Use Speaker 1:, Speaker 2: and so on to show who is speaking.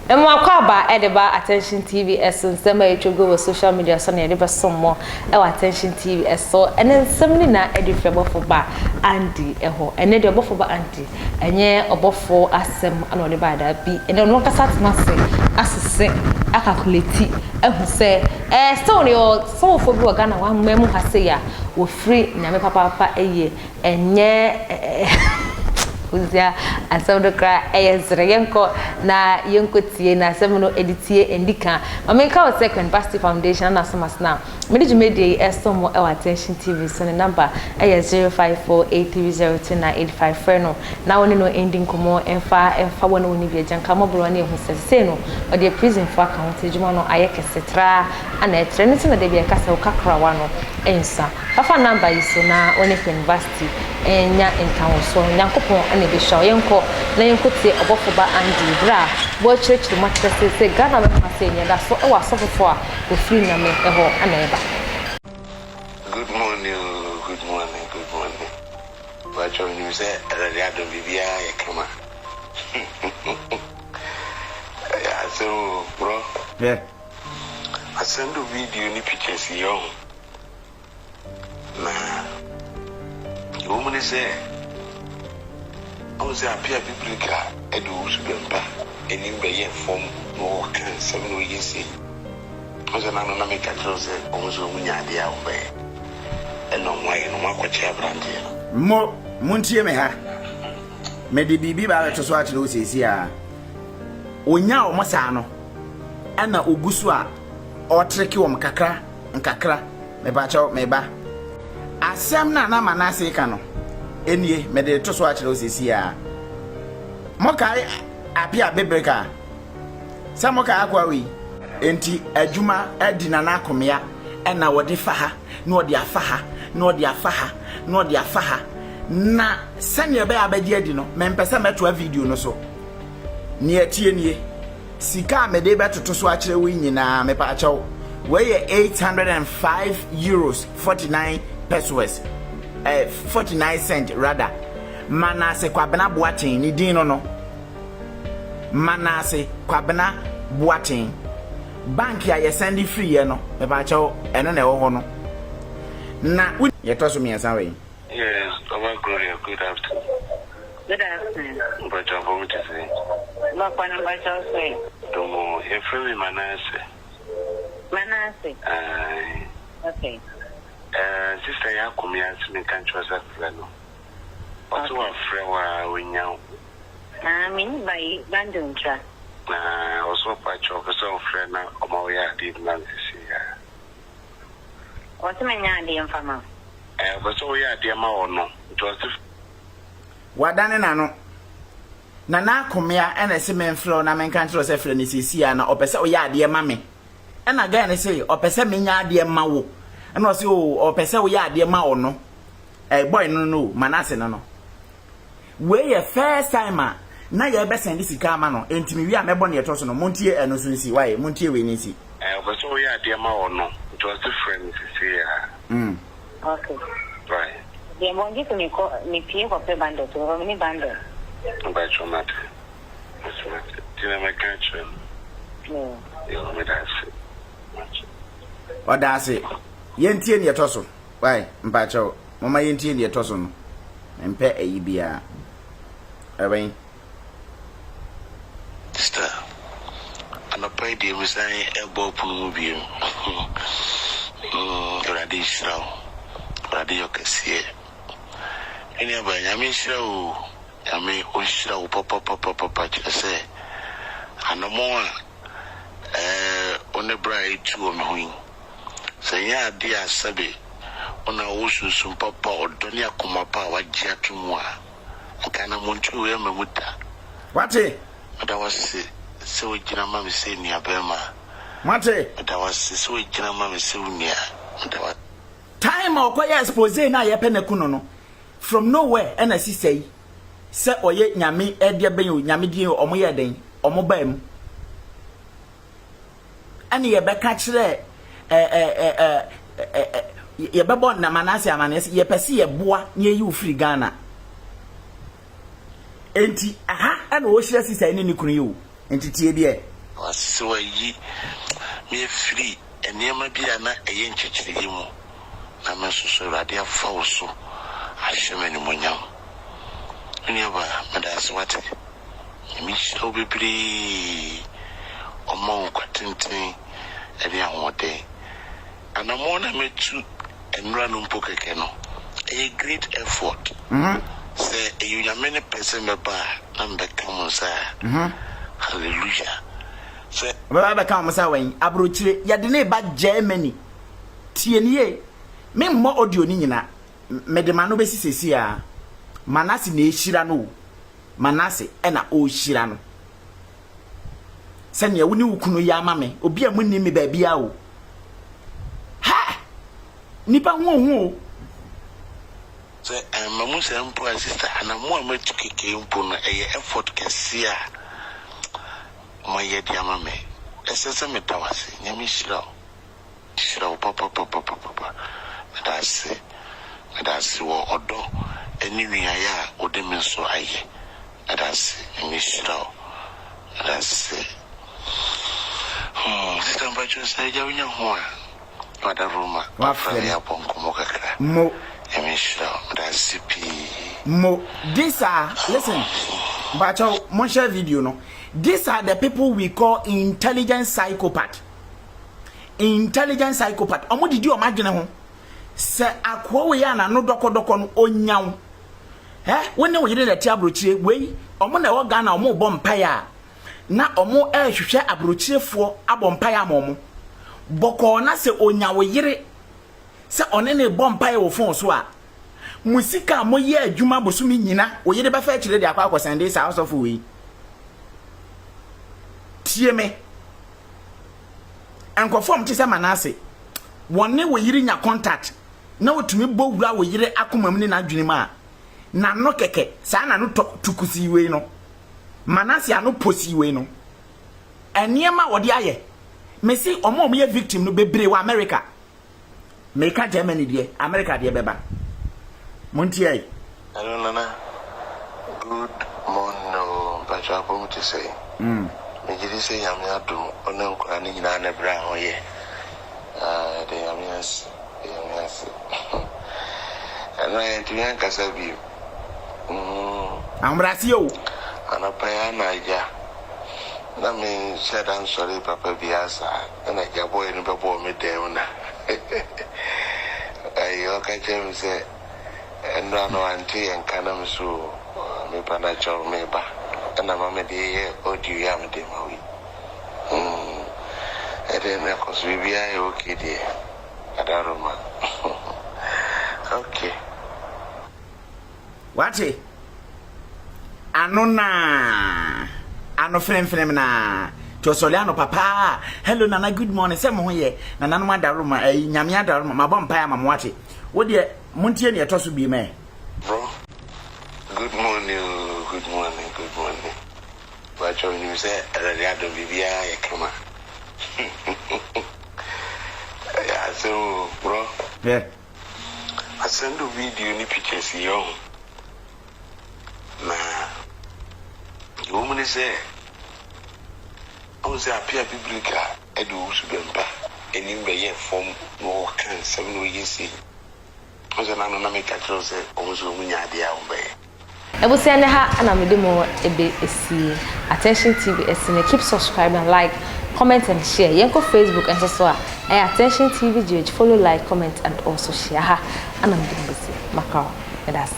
Speaker 1: Emo akwaba edeba Attention TV eso nsema etwogo wo social media so na edeba sommo e Attention TV eso ene nsem ni na edifre bofo ba Andy eho ene de bofo ba Andy enye obofo asem ana ode ba da bi ene no kasa tenase asese akakuleti ehu se so ni o so fo bi wa Ghana wa mmemu hase ya wo free nyame papa eye enye Uzia asem do kra eyezre yenko na yenko tie na asem no editie endika mamenka o second University Foundation na asomas na mediji media esomo e Attention TV so ne number eye 0548302985 friend no na woni no ending komo emfa wona woni bi agyanka mobro na ehu sese no o de prison for account ejuma no ayekesetra ana etre ne se na de bi ekasa o kakra wa no ensa papa number iso na woni university enya enkan so nyankopon ana be show yenko na yenko tie obofo ba Andy bra bo church ma se Ghana be ma se nya da so e wa sofofo a o free na me eho ana eba.
Speaker 2: Good morning. But you say Agradaa bibia ya kama. Yeah, so bro.
Speaker 3: Yeah.
Speaker 2: I send the video ni pictures yo. Nah. The woman say I was Appiah biblical edu usubemba enimbe ye form no can 7 years. I was na make a chose almost munya dia obe. Eno why no makwache abrande.
Speaker 3: Mo muntie me ha. Me de bibi ba to so a kire o sesi a. Onya o mosa no. Ana ogusu a o treki wo mkakra nkakra me ba chawo me ba. Asem na Manasseh ka no. Enie me de to so a kire o sesi a. Mo kai Appiah bebreka. Samo ka akwa wi. Enti adwuma adi na Akomeah ena wode fa ha na wode afa ha na wode afa ha na wode afa ha na sane be abadi adi no mempesa meto video no so ne atie nie sika me de betoto so akire wi nyina me pa achaw we ye 805 euros 49 pesos 49 cent rather Manasseh kwabena boaten ni din no Manasseh kwabena boaten bank ya ye send free ye no me ba chawo eno na ewo ho no na ye to so me san we.
Speaker 2: Yes, Over Gloria, good afternoon.
Speaker 4: Good afternoon.
Speaker 2: But I'm going to say,
Speaker 4: What one about your say?
Speaker 2: Domo, you're from Manasseh.
Speaker 4: Manasseh. Okay.
Speaker 2: Sister Akomeah to me can't trust that friend. Also, a friend we know.
Speaker 4: I mean, by Banduntra.
Speaker 2: Also, patch of some friend of my did not see her.
Speaker 4: What's my name from her?
Speaker 2: But so we are dear ma or no. It was
Speaker 3: Wadane na no. Na Akomeah ene se men flow na men kan tro se frɛ ne sisi a na opese o ya ade ma me. Ena ga ne se opese me nya ade ma wo. Ena o se o opese o ya ade ma o no. Boy no Manasseh no. We ye first time na ye be send sika ma no. Entimi wi a mebo ne to so no. Montie eno so nsi why montie we nsi.
Speaker 2: But so we are dear ma or no. It was different to see her.
Speaker 4: Okay.
Speaker 2: Right.
Speaker 4: The money to me pay for bundle to many bundle.
Speaker 2: By your matter. That's what I can't tell.
Speaker 4: No.
Speaker 2: You know me that's it.
Speaker 3: What does it? Yentie ne to so. Why? Mpa chawo. Mama yentie ne to so no. Mpe ayi bia. Eben.
Speaker 2: Sister. Ana pay the resign ebo punu bi. Radio Casẹ. Any of Yami show, Yami Oshra, Papa, say, and no more on the bride to a wing. Say, yeah, dear Sabi, on a ocean, some papa or Donia Kumapa, what Jatumwa. I can't want to wear my mutter.
Speaker 3: What?
Speaker 2: But I was so Jinamam saying near Burma.
Speaker 3: What?
Speaker 2: But I was so Jinamam saying near.
Speaker 3: Time or quiet expose na ye penekuno no from nowhere and I say oye nyame edia ben nyame die omo ye den omo ba mu ani ye beka kire ye bebo na Manasseh amanes ye pese ye boa nye yi ofiri Ghana enti aha ana wo hira sisa ni kunu yi o enti tie die
Speaker 2: so yi me free enema bia na eye nchechiri mu na me so radio fa so ahwemani monyam niaba madase wate mi show bibiri omo kwatintin eri ahode anamona metu enra no mpokeke no a great effort say you many person meba na mbeka mo sa hallelujah say
Speaker 3: baba ka mo sa wen abrochire yade na ba Germany tienie me mo audio ni nyina medema no besisesi a Manasseh na ehira no Manasseh na o hira no sene woni wukunu ya mame obi a munni me ba bia o ha nipa ho
Speaker 2: say mamu say mpo sister ana mo ametu keke mpo no effort kese a mo ye dia mame esese metawase nyame hira papa medase wo odo eni wiaya ode me so aye medase nyame hira medase sister mbacho say ja winya ho a wada roma wa fra ya bonko mo kakra
Speaker 3: mo
Speaker 2: Mo,
Speaker 3: these are, listen, but mon share video no. These are the people we call intelligent psychopath. Intelligent psychopath. Omo did you imagine ho? Se akwo we ya na no doko no onyaw. When we dey let abrochire we, omo na wo Ghana omo bo mpaya. Na omo hwehwe abrochirefo abompaya momo. Boko na se onyawo yire. Se onene bompae wo fon so a musika mo ye adwuma bosumi nyina wo yede ba fa kire de akwa akosande sa house of we tie me enkofom ti se Manasseh wonne wo yiri nya contact na wotumi bowura wo yire akomam ni na adwene ma na no keke sa na no tukusi we no Manasseh ano posi we no eniema wode aye mesi omo ye victim no bebre wa America Meka Germany die America die beba Montiai
Speaker 2: hello nana good morning but I want to say me jiri say yam ya do onan kwa ni nyina na bra ho ye de yam yes ana entian kasa bi
Speaker 3: amrasio
Speaker 2: anapaya na ja na me said I'm sorry papa biasa na ja boy ni bebo me de una ayo ka jem se endo no anti en kanam so me pana cho me ba na mama de audio ya me de mawi ede me ko so bia e okay de adaroma okay
Speaker 3: wati anona ano frem na Tosoliano papa hello nana good morning se mo ho ye nana no madaroma nyame adaroma mabompa ya mamwate wo de montie ne etoso bi me
Speaker 2: bro good morning but you say radio bibia ya kama yeah so bro
Speaker 3: yeah
Speaker 2: I send the video ni pictures yo na you woman say I say Appiah biblical edu subempa enim be ye form no kan 7 years I say na no na make control say omuso munya ade a ombe
Speaker 1: ebusi ene ha ana medemo ebe esi Attention TV esine keep subscribing, like, comment and share. Yenko Facebook and so Attention TV follow, like, comment and also share ha ana medemo esi makao. That's